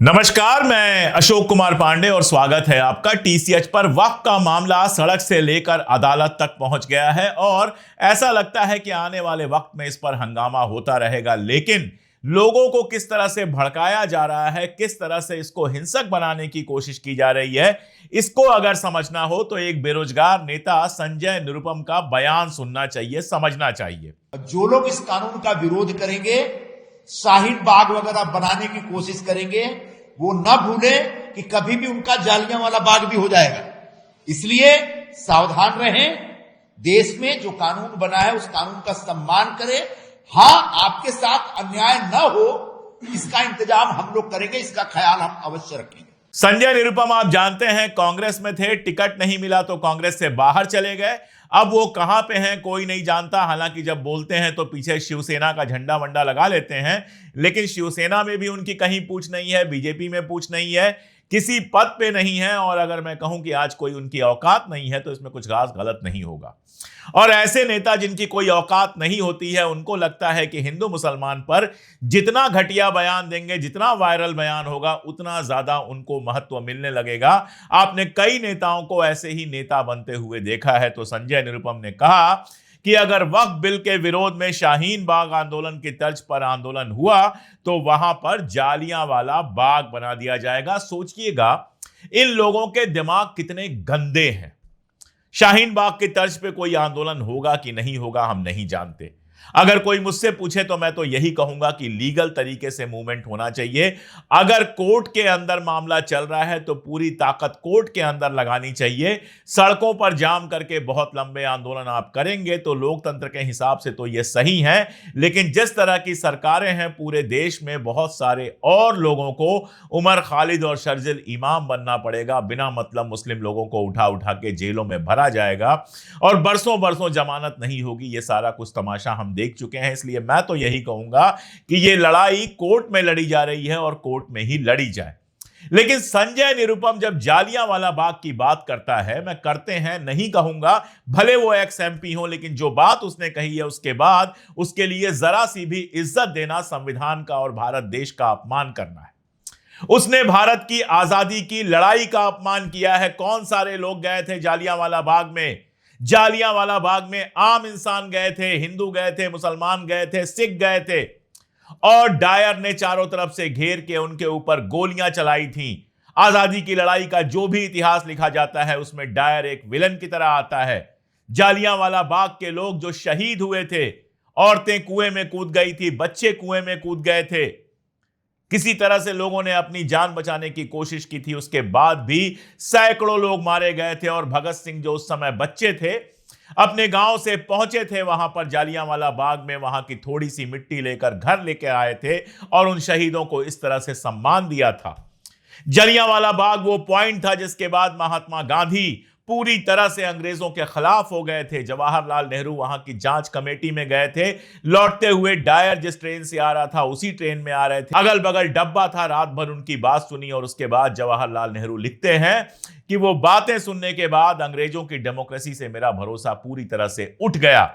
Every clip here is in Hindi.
नमस्कार, मैं अशोक कुमार पांडे और स्वागत है आपका टीसीएच पर। वक्त का मामला सड़क से लेकर अदालत तक पहुंच गया है और ऐसा लगता है कि आने वाले वक्त में इस पर हंगामा होता रहेगा। लेकिन लोगों को किस तरह से भड़काया जा रहा है, किस तरह से इसको हिंसक बनाने की कोशिश की जा रही है, इसको अगर समझना हो तो एक बेरोजगार नेता संजय निरुपम का बयान सुनना चाहिए, समझना चाहिए। जो लोग इस कानून का विरोध करेंगे, शाहीन बाग वगैरह बनाने की कोशिश करेंगे, वो न भूलें कि कभी भी उनका जालियांवाला बाग भी हो जाएगा। इसलिए सावधान रहें। देश में जो कानून बना है उस कानून का सम्मान करें। हां, आपके साथ अन्याय न हो इसका इंतजाम हम लोग करेंगे, इसका ख्याल हम अवश्य रखेंगे। संजय निरुपम आप जानते हैं कांग्रेस में थे, टिकट नहीं मिला तो कांग्रेस से बाहर चले गए। अब वो कहां पे हैं कोई नहीं जानता। हालांकि जब बोलते हैं तो पीछे शिवसेना का झंडा वंडा लगा लेते हैं, लेकिन शिवसेना में भी उनकी कहीं पूछ नहीं है, बीजेपी में पूछ नहीं है, किसी पद पे नहीं है। और अगर मैं कहूं कि आज कोई उनकी औकात नहीं है तो इसमें कुछ खास गलत नहीं होगा। और ऐसे नेता जिनकी कोई औकात नहीं होती है, उनको लगता है कि हिंदू मुसलमान पर जितना घटिया बयान देंगे, जितना वायरल बयान होगा, उतना ज्यादा उनको महत्व मिलने लगेगा। आपने कई नेताओं को ऐसे ही नेता बनते हुए देखा है। तो संजय निरुपम ने कहा कि अगर वक्फ बिल के विरोध में शाहीन बाग आंदोलन की तर्ज पर आंदोलन हुआ तो वहां पर जालियांवाला बाग बना दिया जाएगा। सोचिएगा इन लोगों के दिमाग कितने गंदे हैं। शाहीन बाग की तर्ज पे कोई आंदोलन होगा कि नहीं होगा हम नहीं जानते। अगर कोई मुझसे पूछे तो मैं तो यही कहूंगा कि लीगल तरीके से मूवमेंट होना चाहिए। अगर कोर्ट के अंदर मामला चल रहा है तो पूरी ताकत कोर्ट के अंदर लगानी चाहिए। सड़कों पर जाम करके बहुत लंबे आंदोलन आप करेंगे तो लोकतंत्र के हिसाब से तो यह सही है, लेकिन जिस तरह की सरकारें हैं पूरे देश में बहुत सारे और लोगों को उमर खालिद और शर्जिल इमाम बनना पड़ेगा। बिना मतलब मुस्लिम लोगों को उठा उठा के जेलों में भरा जाएगा और बरसों बरसों जमानत नहीं होगी। यह सारा कुछ तमाशा हम देख चुके हैं। इसलिए मैं तो यही कहूंगा कि यह लड़ाई कोर्ट में लड़ी जा रही है और कोर्ट में ही लड़ी जाए। लेकिन संजय निरुपम जब जालियांवाला बाग की बात करता है, मैं करते हैं नहीं कहूंगा, भले वो एक्स एमपी हो, लेकिन जो बात उसने कही है उसके बाद उसके लिए जरा सी भी इज्जत देना संविधान का और भारत देश का अपमान करना है। उसने भारत की आजादी की लड़ाई का अपमान किया है। कौन सारे लोग गए थे जालियांवाला बाग में? जालियांवाला बाग में आम इंसान गए थे, हिंदू गए थे, मुसलमान गए थे, सिख गए थे और डायर ने चारों तरफ से घेर के उनके ऊपर गोलियां चलाई थीं। आजादी की लड़ाई का जो भी इतिहास लिखा जाता है उसमें डायर एक विलन की तरह आता है। जालियांवाला बाग के लोग जो शहीद हुए थे, औरतें कुएं में कूद गई थी, बच्चे कुएं में कूद गए थे, किसी तरह से लोगों ने अपनी जान बचाने की कोशिश की थी। उसके बाद भी सैकड़ों लोग मारे गए थे और भगत सिंह जो उस समय बच्चे थे अपने गांव से पहुंचे थे वहां पर जालियांवाला बाग में, वहां की थोड़ी सी मिट्टी लेकर घर लेके आए थे और उन शहीदों को इस तरह से सम्मान दिया था। जालियांवाला बाग वो पॉइंट था जिसके बाद महात्मा गांधी पूरी तरह से अंग्रेजों के खिलाफ हो गए थे। जवाहरलाल नेहरू वहां की जांच कमेटी में गए थे। लौटते हुए डायर जिस ट्रेन से आ रहा था उसी ट्रेन में आ रहे थे, अगल बगल डब्बा था। रात भर उनकी बात सुनी और उसके बाद जवाहरलाल नेहरू लिखते हैं कि वो बातें सुनने के बाद अंग्रेजों की डेमोक्रेसी से मेरा भरोसा पूरी तरह से उठ गया।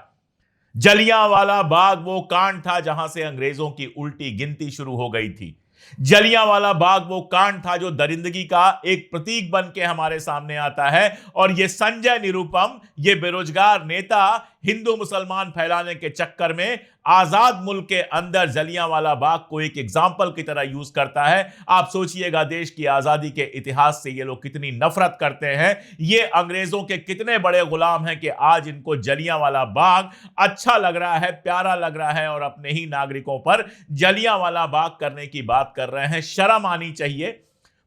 जलियांवाला बाग वो कांड था जहां से अंग्रेजों की उल्टी गिनती शुरू हो गई थी। जलियांवाला बाग वो कांड था जो दरिंदगी का एक प्रतीक बन के हमारे सामने आता है। और ये संजय निरुपम, ये बेरोजगार नेता हिंदू मुसलमान फैलाने के चक्कर में आजाद मुल्क के अंदर जलियांवाला बाग को एक एग्जाम्पल की तरह यूज करता है। आप सोचिएगा देश की आजादी के इतिहास से ये लोग कितनी नफरत करते हैं। ये अंग्रेजों के कितने बड़े गुलाम हैं कि आज इनको जलियांवाला बाग अच्छा लग रहा है, प्यारा लग रहा है और अपने ही नागरिकों पर जलियांवाला बाग करने की बात कर रहे हैं। शर्म आनी चाहिए।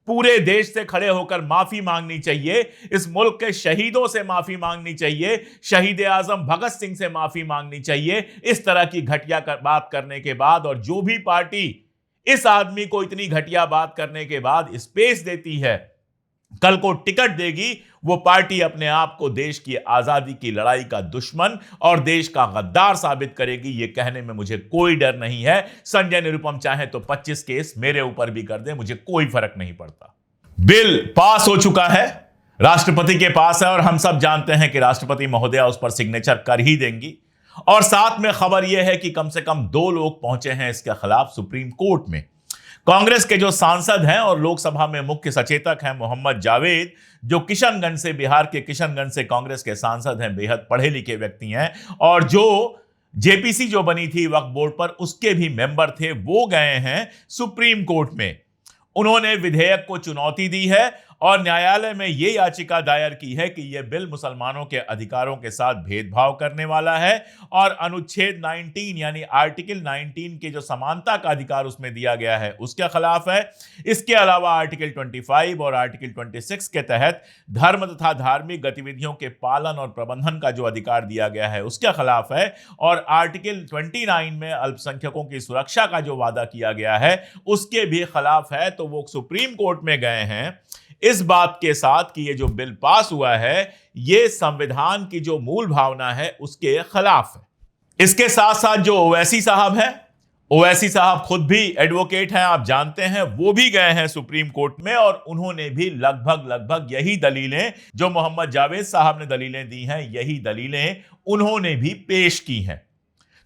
पूरे देश से खड़े होकर माफी मांगनी चाहिए। इस मुल्क के शहीदों से माफी मांगनी चाहिए। शहीद आजम भगत सिंह से माफी मांगनी चाहिए इस तरह की घटिया बात करने के बाद। और जो भी पार्टी इस आदमी को इतनी घटिया बात करने के बाद स्पेस देती है, कल को टिकट देगी, वो पार्टी अपने आप को देश की आजादी की लड़ाई का दुश्मन और देश का गद्दार साबित करेगी। ये कहने में मुझे कोई डर नहीं है। संजय निरुपम चाहे तो 25 केस मेरे ऊपर भी कर दे, मुझे कोई फर्क नहीं पड़ता। बिल पास हो चुका है, राष्ट्रपति के पास है और हम सब जानते हैं कि राष्ट्रपति महोदया उस पर सिग्नेचर कर ही देंगी। और साथ में खबर यह है कि कम से कम 2 लोग पहुंचे हैं इसके खिलाफ सुप्रीम कोर्ट में। कांग्रेस के जो सांसद हैं और लोकसभा में मुख्य सचेतक हैं मोहम्मद जावेद, जो किशनगंज से, बिहार के किशनगंज से कांग्रेस के सांसद हैं, बेहद पढ़े लिखे व्यक्ति हैं और जो जेपीसी जो बनी थी वक्फ बोर्ड पर उसके भी मेंबर थे, वो गए हैं सुप्रीम कोर्ट में। उन्होंने विधेयक को चुनौती दी है और न्यायालय में यह याचिका दायर की है कि यह बिल मुसलमानों के अधिकारों के साथ भेदभाव करने वाला है और अनुच्छेद 19 यानी आर्टिकल 19 के जो समानता का अधिकार उसमें दिया गया है उसके खिलाफ है। इसके अलावा आर्टिकल 25 और आर्टिकल 26 के तहत धर्म तथा धार्मिक गतिविधियों के पालन और प्रबंधन का जो अधिकार दिया गया है उसके खिलाफ है और आर्टिकल 29 में अल्पसंख्यकों की सुरक्षा का जो वादा किया गया है उसके भी खिलाफ है। तो वो सुप्रीम कोर्ट में गए हैं इस बात के साथ कि ये जो बिल पास हुआ है ये संविधान की जो मूल भावना है उसके खिलाफ है। इसके साथ साथ जो ओवैसी साहब हैं, ओवैसी साहब खुद भी एडवोकेट हैं, आप जानते हैं, वो भी गए हैं सुप्रीम कोर्ट में और उन्होंने भी लगभग यही दलीलें जो मोहम्मद जावेद साहब ने दलीलें दी हैं, यही दलीलें उन्होंने भी पेश की हैं।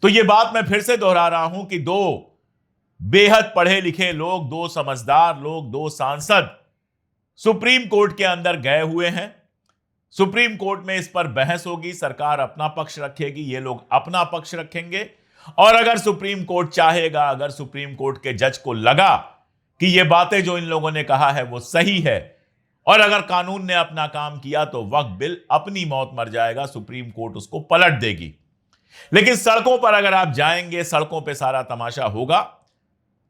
तो ये बात मैं फिर से दोहरा रहा हूं कि दो बेहद पढ़े लिखे लोग, दो समझदार लोग, दो सांसद सुप्रीम कोर्ट के अंदर गए हुए हैं। सुप्रीम कोर्ट में इस पर बहस होगी, सरकार अपना पक्ष रखेगी, ये लोग अपना पक्ष रखेंगे और अगर सुप्रीम कोर्ट चाहेगा, अगर सुप्रीम कोर्ट के जज को लगा कि ये बातें जो इन लोगों ने कहा है वो सही है और अगर कानून ने अपना काम किया तो वक्फ बिल अपनी मौत मर जाएगा, सुप्रीम कोर्ट उसको पलट देगी। लेकिन सड़कों पर अगर आप जाएंगे, सड़कों पर सारा तमाशा होगा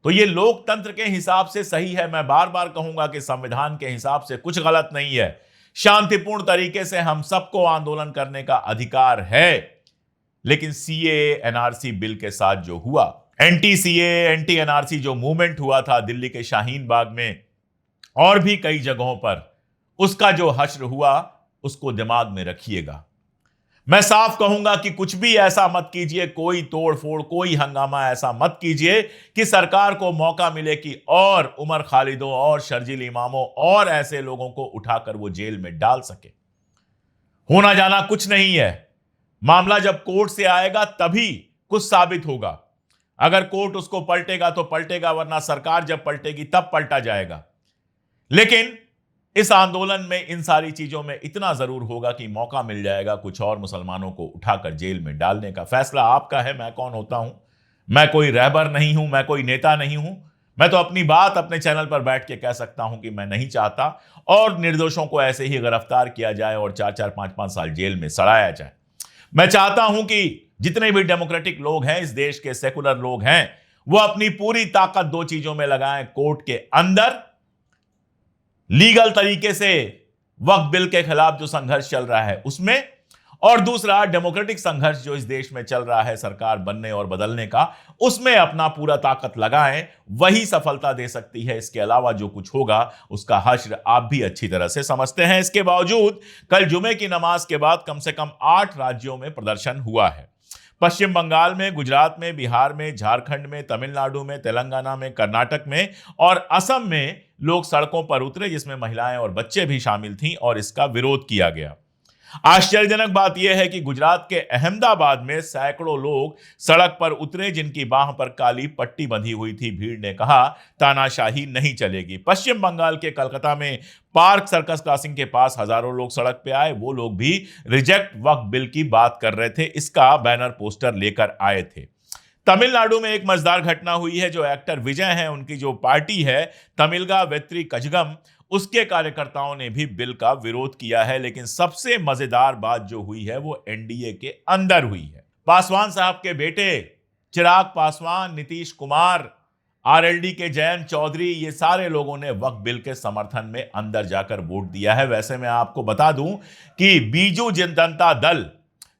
तो ये लोकतंत्र के हिसाब से सही है। मैं बार बार कहूंगा कि संविधान के हिसाब से कुछ गलत नहीं है। शांतिपूर्ण तरीके से हम सबको आंदोलन करने का अधिकार है। लेकिन सीएए एनआरसी बिल के साथ जो हुआ, एंटी सीएए एंटी एनआरसी जो मूवमेंट हुआ था दिल्ली के शाहीन बाग में और भी कई जगहों पर, उसका जो हश्र हुआ उसको दिमाग में रखिएगा। मैं साफ कहूंगा कि कुछ भी ऐसा मत कीजिए, कोई तोड़फोड़, कोई हंगामा ऐसा मत कीजिए कि सरकार को मौका मिले कि और उमर खालिदों और शर्जील इमामों और ऐसे लोगों को उठाकर वो जेल में डाल सके। होना जाना कुछ नहीं है। मामला जब कोर्ट से आएगा तभी कुछ साबित होगा। अगर कोर्ट उसको पलटेगा तो पलटेगा, वरना सरकार जब पलटेगी तब पलटा जाएगा। लेकिन इस आंदोलन में, इन सारी चीजों में इतना जरूर होगा कि मौका मिल जाएगा कुछ और मुसलमानों को उठाकर जेल में डालने का। फैसला आपका है। मैं कौन होता हूं? मैं कोई रहबर नहीं हूं, मैं कोई नेता नहीं हूं। मैं तो अपनी बात अपने चैनल पर बैठ के कह सकता हूं कि मैं नहीं चाहता और निर्दोषों को ऐसे ही गिरफ्तार किया जाए और 4-4, 5-5 साल जेल में सड़ाया जाए। मैं चाहता हूं कि जितने भी डेमोक्रेटिक लोग हैं, इस देश के सेकुलर लोग हैं, वो अपनी पूरी ताकत दो चीजों में लगाएं। कोर्ट के अंदर लीगल तरीके से वक्फ बिल के खिलाफ जो संघर्ष चल रहा है उसमें, और दूसरा डेमोक्रेटिक संघर्ष जो इस देश में चल रहा है सरकार बनने और बदलने का, उसमें अपना पूरा ताकत लगाएं। वही सफलता दे सकती है। इसके अलावा जो कुछ होगा उसका हश्र आप भी अच्छी तरह से समझते हैं। इसके बावजूद कल जुमे की नमाज के बाद कम से कम 8 राज्यों में प्रदर्शन हुआ है। पश्चिम बंगाल में, गुजरात में, बिहार में, झारखंड में, तमिलनाडु में, तेलंगाना में, कर्नाटक में और असम में लोग सड़कों पर उतरे, जिसमें महिलाएं और बच्चे भी शामिल थीं और इसका विरोध किया गया। आश्चर्यजनक बात यह है कि गुजरात के अहमदाबाद में सैकड़ों लोग सड़क पर उतरे जिनकी बाह पर काली पट्टी बंधी हुई थी। भीड़ ने कहा तानाशाही नहीं चलेगी। पश्चिम बंगाल के कलकत्ता में पार्क सर्कस क्रॉसिंग के पास हजारों लोग सड़क पे आए। वो लोग भी रिजेक्ट वक्फ बिल की बात कर रहे थे, इसका बैनर पोस्टर लेकर आए थे। तमिलनाडु में एक मजेदार घटना हुई है। जो एक्टर विजय हैं, उनकी जो पार्टी है तमिलगा वेत्री कजगम, उसके कार्यकर्ताओं ने भी बिल का विरोध किया है। लेकिन सबसे मजेदार बात जो हुई है वो एनडीए के अंदर हुई है। पासवान साहब के बेटे चिराग पासवान, नीतीश कुमार, आरएलडी के जयंत चौधरी, ये सारे लोगों ने वक्फ बिल के समर्थन में अंदर जाकर वोट दिया है। वैसे मैं आपको बता दूं कि बीजू जनता दल,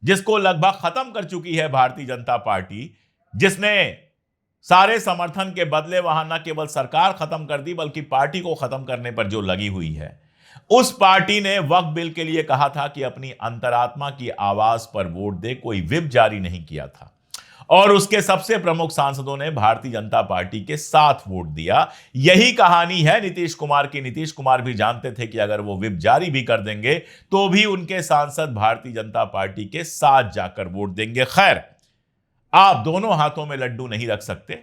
जिसको लगभग खत्म कर चुकी है भारतीय जनता पार्टी, जिसने सारे समर्थन के बदले वहां न केवल सरकार खत्म कर दी बल्कि पार्टी को खत्म करने पर जो लगी हुई है, उस पार्टी ने वक्फ बिल के लिए कहा था कि अपनी अंतरात्मा की आवाज पर वोट दे, कोई व्हिप जारी नहीं किया था। और उसके सबसे प्रमुख सांसदों ने भारतीय जनता पार्टी के साथ वोट दिया। यही कहानी है नीतीश कुमार की। नीतीश कुमार भी जानते थे कि अगर वो व्हिप जारी भी कर देंगे तो भी उनके सांसद भारतीय जनता पार्टी के साथ जाकर वोट देंगे। खैर, आप दोनों हाथों में लड्डू नहीं रख सकते।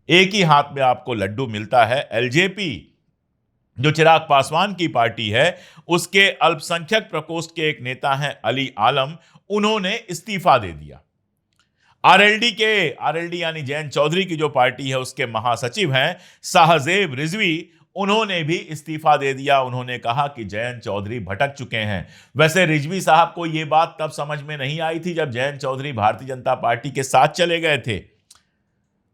एक ही हाथ में आपको लड्डू मिलता है। एलजेपी जो चिराग पासवान की पार्टी है, उसके अल्पसंख्यक प्रकोष्ठ के एक नेता हैं अली आलम, उन्होंने इस्तीफा दे दिया। आरएलडी यानी जयंत चौधरी की जो पार्टी है, उसके महासचिव हैं साहजेब रिजवी, उन्होंने भी इस्तीफा दे दिया। उन्होंने कहा कि जयंत चौधरी भटक चुके हैं। वैसे रिजवी साहब को यह बात तब समझ में नहीं आई थी जब जयंत चौधरी भारतीय जनता पार्टी के साथ चले गए थे।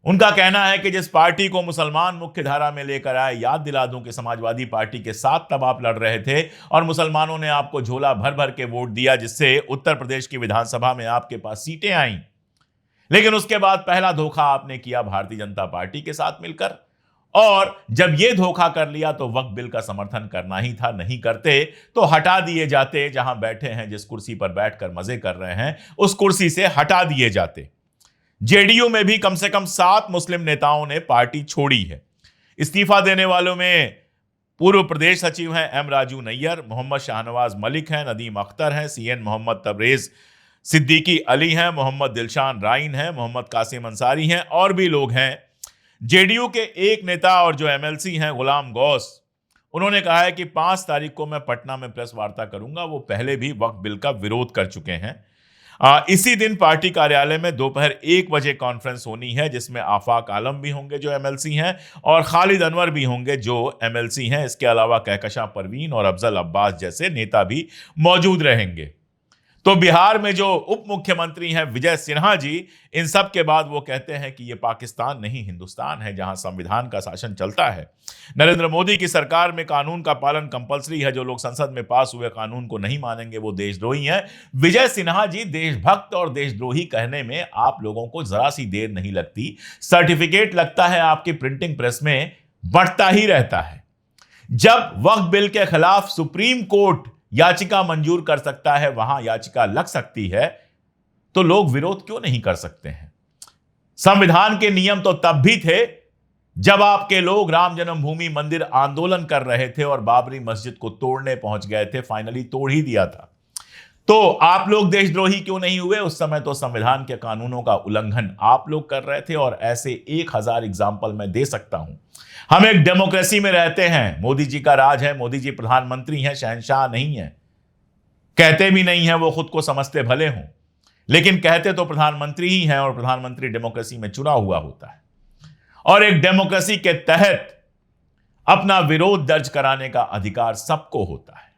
उनका कहना है कि जिस पार्टी को मुसलमान मुख्य धारा में लेकर आए, याद दिला दूं कि समाजवादी पार्टी के साथ तब आप लड़ रहे थे और मुसलमानों ने आपको झोला भर भर के वोट दिया, जिससे उत्तर प्रदेश की विधानसभा में आपके पास सीटें आईं। लेकिन उसके बाद पहला धोखा आपने किया भारतीय जनता पार्टी के साथ मिलकर, और जब यह धोखा कर लिया तो वक्फ बिल का समर्थन करना ही था। नहीं करते तो हटा दिए जाते। जहां बैठे हैं, जिस कुर्सी पर बैठकर मजे कर रहे हैं, उस कुर्सी से हटा दिए जाते। जेडीयू में भी कम से कम 7 मुस्लिम नेताओं ने पार्टी छोड़ी है। इस्तीफा देने वालों में पूर्व प्रदेश सचिव हैं एम राजू नैयर, मोहम्मद शाहनवाज मलिक हैं, नदीम अख्तर हैं, सीएन मोहम्मद तबरेज सिद्दीकी अली हैं, मोहम्मद दिलशान राइन हैं, मोहम्मद कासिम अंसारी हैं, और भी लोग हैं। जेडीयू के एक नेता और जो एमएलसी हैं गुलाम गौस, उन्होंने कहा है कि 5 तारीख को मैं पटना में प्रेस वार्ता करूंगा। वो पहले भी वक्फ बिल का विरोध कर चुके हैं। इसी दिन पार्टी कार्यालय में दोपहर 1 बजे कॉन्फ्रेंस होनी है, जिसमें आफाक आलम भी होंगे जो एमएलसी हैं, और खालिद अनवर भी होंगे जो एमएलसी हैं। इसके अलावा कहकशां परवीन और अफजल अब्बास जैसे नेता भी मौजूद रहेंगे। तो बिहार में जो उप मुख्यमंत्री हैं विजय सिन्हा जी, इन सब के बाद वो कहते हैं कि ये पाकिस्तान नहीं हिंदुस्तान है, जहां संविधान का शासन चलता है। नरेंद्र मोदी की सरकार में कानून का पालन कंपलसरी है। जो लोग संसद में पास हुए कानून को नहीं मानेंगे वो देशद्रोही हैं। विजय सिन्हा जी, देशभक्त और देशद्रोही कहने में आप लोगों को जरा सी देर नहीं लगती। सर्टिफिकेट लगता है आपकी प्रिंटिंग प्रेस में बढ़ता ही रहता है। जब वक्फ बिल के खिलाफ सुप्रीम कोर्ट याचिका मंजूर कर सकता है, वहां याचिका लग सकती है, तो लोग विरोध क्यों नहीं कर सकते हैं? संविधान के नियम तो तब भी थे जब आपके लोग राम जन्मभूमि मंदिर आंदोलन कर रहे थे और बाबरी मस्जिद को तोड़ने पहुंच गए थे। फाइनली तोड़ ही दिया था। तो आप लोग देशद्रोही क्यों नहीं हुए? उस समय तो संविधान के कानूनों का उल्लंघन आप लोग कर रहे थे, और ऐसे 1000 एग्जाम्पल मैं दे सकता हूं। हम एक डेमोक्रेसी में रहते हैं। मोदी जी का राज है, मोदी जी प्रधानमंत्री हैं, शहंशाह नहीं है। कहते भी नहीं है, वो खुद को समझते भले हों, लेकिन कहते तो प्रधानमंत्री ही हैं, और प्रधानमंत्री डेमोक्रेसी में चुना हुआ होता है। और एक डेमोक्रेसी के तहत अपना विरोध दर्ज कराने का अधिकार सबको होता है।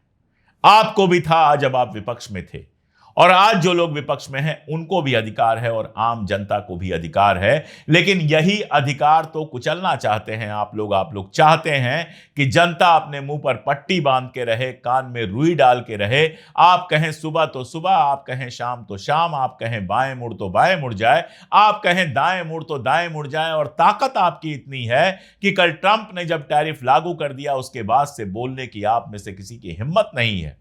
आपको भी था जब आप विपक्ष में थे, और आज जो लोग विपक्ष में हैं उनको भी अधिकार है, और आम जनता को भी अधिकार है। लेकिन यही अधिकार तो कुचलना चाहते हैं आप लोग। आप लोग चाहते हैं कि जनता अपने मुंह पर पट्टी बांध के रहे, कान में रुई डाल के रहे। आप कहें सुबह तो सुबह, आप कहें शाम तो शाम, आप कहें बाएं मुड़ तो बाएं मुड़ जाए, आप कहें दाएं मुड़ तो दाएं मुड़ जाए। और ताकत आपकी इतनी है कि कल ट्रंप ने जब टैरिफ लागू कर दिया, उसके बाद से बोलने की आप में से किसी की हिम्मत नहीं है।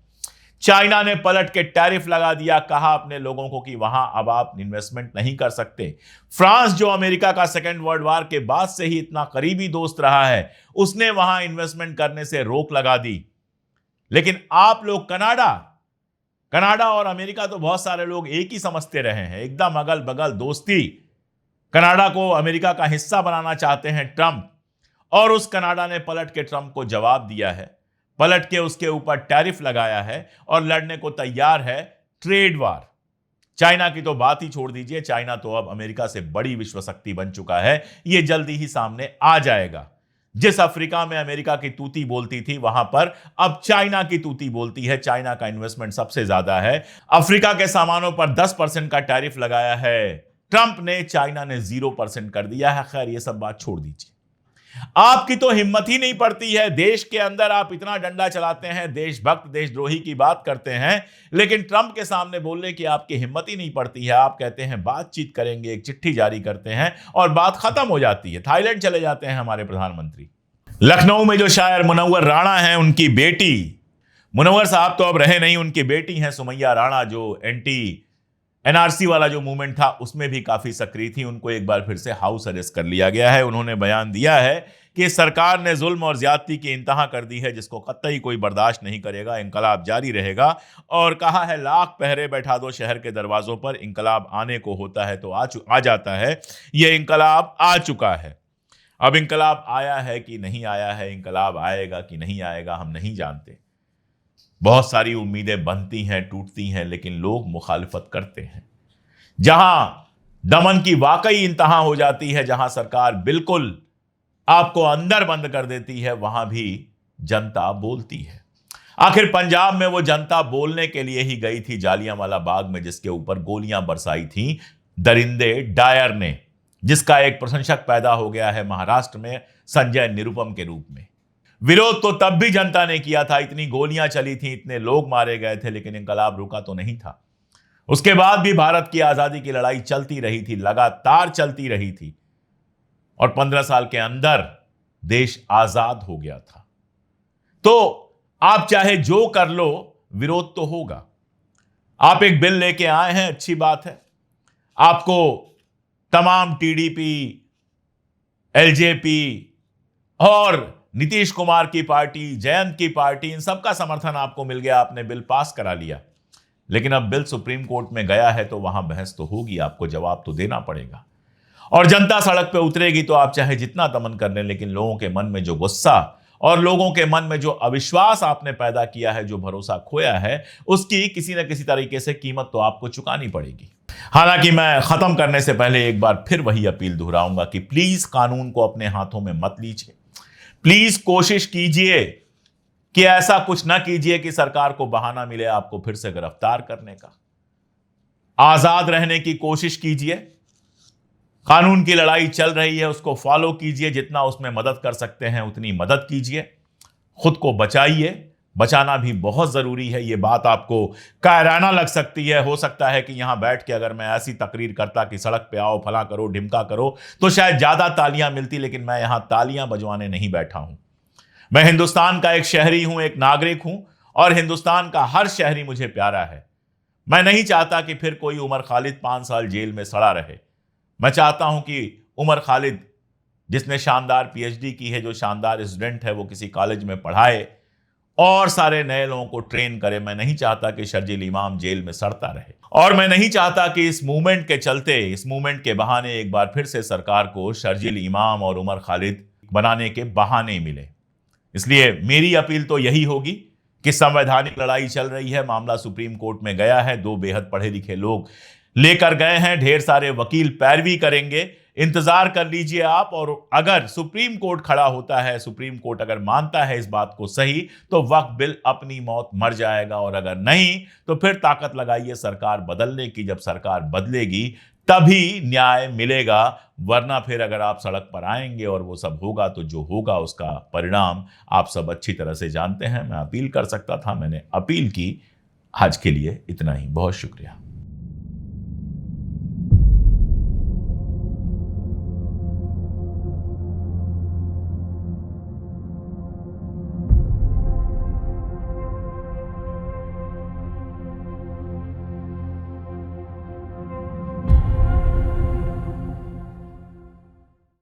चाइना ने पलट के टैरिफ लगा दिया, कहा अपने लोगों को कि वहां अब आप इन्वेस्टमेंट नहीं कर सकते। फ्रांस जो अमेरिका का सेकेंड वर्ल्ड वॉर के बाद से ही इतना करीबी दोस्त रहा है, उसने वहां इन्वेस्टमेंट करने से रोक लगा दी। लेकिन आप लोग कनाडा और अमेरिका तो बहुत सारे लोग एक ही समझते रहे हैं, एकदम अगल बगल दोस्ती। कनाडा को अमेरिका का हिस्सा बनाना चाहते हैं ट्रंप, और उस कनाडा ने पलट के ट्रंप को जवाब दिया है, पलट के उसके ऊपर टैरिफ लगाया है और लड़ने को तैयार है ट्रेड वार। चाइना की तो बात ही छोड़ दीजिए, चाइना तो अब अमेरिका से बड़ी विश्व शक्ति बन चुका है। यह जल्दी ही सामने आ जाएगा। जिस अफ्रीका में अमेरिका की तूती बोलती थी, वहां पर अब चाइना की तूती बोलती है। चाइना का इन्वेस्टमेंट सबसे ज्यादा है। अफ्रीका के सामानों पर 10% का टैरिफ लगाया है ट्रंप ने, चाइना ने 0% कर दिया है। खैर, यह सब बात छोड़ दीजिए। आपकी तो हिम्मत ही नहीं पड़ती है। देश के अंदर आप इतना डंडा चलाते हैं, देशभक्त देशद्रोही की बात करते हैं, लेकिन ट्रंप के सामने बोलने की आपकी हिम्मत ही नहीं पड़ती है। आप कहते हैं बातचीत करेंगे, एक चिट्ठी जारी करते हैं और बात खत्म हो जाती है। थाईलैंड चले जाते हैं हमारे प्रधानमंत्री। लखनऊ में जो शायर मुनव्वर राणा हैं, उनकी बेटी, मुनव्वर साहब तो अब रहे नहीं, उनकी बेटी हैं सुमैया राणा, जो एंटी एनआरसी वाला जो मूवमेंट था उसमें भी काफी सक्रिय थी। उनको एक बार फिर से हाउस अरेस्ट कर लिया गया है। उन्होंने बयान दिया है कि सरकार ने जुल्म और ज्यादती की इंतहा कर दी है, जिसको कतई कोई बर्दाश्त नहीं करेगा। इंकलाब जारी रहेगा, और कहा है लाख पहरे बैठा दो शहर के दरवाजों पर, इंकलाब आने को होता है तो आ जाता है। यह इंकलाब आ चुका है। अब इंकलाब आया है कि नहीं आया है, इंकलाब आएगा कि नहीं आएगा, हम नहीं जानते। बहुत सारी उम्मीदें बनती हैं, टूटती हैं, लेकिन लोग मुखालिफत करते हैं। जहां दमन की वाकई इंतहा हो जाती है, जहां सरकार बिल्कुल आपको अंदर बंद कर देती है, वहां भी जनता बोलती है। आखिर पंजाब में वो जनता बोलने के लिए ही गई थी जालियांवाला बाग में, जिसके ऊपर गोलियां बरसाई थी दरिंदे डायर ने, जिसका एक प्रशंसक पैदा हो गया है महाराष्ट्र में संजय निरुपम के रूप में। विरोध तो तब भी जनता ने किया था, इतनी गोलियां चली थी, इतने लोग मारे गए थे, लेकिन इंकलाब रुका तो नहीं था। उसके बाद भी भारत की आजादी की लड़ाई चलती रही थी, लगातार चलती रही थी, और 15 साल के अंदर देश आजाद हो गया था। तो आप चाहे जो कर लो, विरोध तो होगा। आप एक बिल लेके आए हैं, अच्छी बात है। आपको तमाम टीडीपी, एलजेपी और नीतीश कुमार की पार्टी, जयंत की पार्टी, इन सबका समर्थन आपको मिल गया, आपने बिल पास करा लिया। लेकिन अब बिल सुप्रीम कोर्ट में गया है तो वहां बहस तो होगी, आपको जवाब तो देना पड़ेगा, और जनता सड़क पे उतरेगी। तो आप चाहे जितना दमन कर लें, लेकिन लोगों के मन में जो गुस्सा और लोगों के मन में जो अविश्वास आपने पैदा किया है, जो भरोसा खोया है, उसकी किसी न किसी तरीके से कीमत तो आपको चुकानी पड़ेगी। हालांकि मैं खत्म करने से पहले एक बार फिर वही अपील दोहराऊंगा कि प्लीज कानून को अपने हाथों में मत लीजिए। प्लीज कोशिश कीजिए कि ऐसा कुछ ना कीजिए कि सरकार को बहाना मिले आपको फिर से गिरफ्तार करने का। आजाद रहने की कोशिश कीजिए। कानून की लड़ाई चल रही है, उसको फॉलो कीजिए, जितना उसमें मदद कर सकते हैं उतनी मदद कीजिए। खुद को बचाइए, बचाना भी बहुत जरूरी है। यह बात आपको कायराना लग सकती है, हो सकता है कि यहां बैठ के अगर मैं ऐसी तकरीर करता कि सड़क पे आओ, फला करो, ढिमका करो, तो शायद ज्यादा तालियां मिलती, लेकिन मैं यहां तालियां बजवाने नहीं बैठा हूं। मैं हिंदुस्तान का एक शहरी हूं, एक नागरिक हूं, और हिंदुस्तान का हर शहरी मुझे प्यारा है। मैं नहीं चाहता कि फिर कोई उमर खालिद 5 साल जेल में सड़ा रहे। मैं चाहता हूं कि उमर खालिद, जिसने शानदार पीएचडी की है, जो शानदार स्टूडेंट है, वो किसी कॉलेज में पढ़ाए और सारे नए लोगों को ट्रेन करे। मैं नहीं चाहता कि शर्जील इमाम जेल में सड़ता रहे, और मैं नहीं चाहता कि इस मूवमेंट के चलते, इस मूवमेंट के बहाने एक बार फिर से सरकार को शर्जील इमाम और उमर खालिद बनाने के बहाने मिले। इसलिए मेरी अपील तो यही होगी कि संवैधानिक लड़ाई चल रही है, मामला सुप्रीम कोर्ट में गया है, 2 बेहद पढ़े लिखे लोग लेकर गए हैं, ढेर सारे वकील पैरवी करेंगे। इंतजार कर लीजिए आप, और अगर सुप्रीम कोर्ट खड़ा होता है, सुप्रीम कोर्ट अगर मानता है इस बात को सही, तो वक्त बिल अपनी मौत मर जाएगा, और अगर नहीं तो फिर ताकत लगाइए सरकार बदलने की। जब सरकार बदलेगी तभी न्याय मिलेगा, वरना फिर अगर आप सड़क पर आएंगे और वो सब होगा, तो जो होगा उसका परिणाम आप सब अच्छी तरह से जानते हैं। मैं अपील कर सकता था, मैंने अपील की। आज के लिए इतना ही, बहुत शुक्रिया।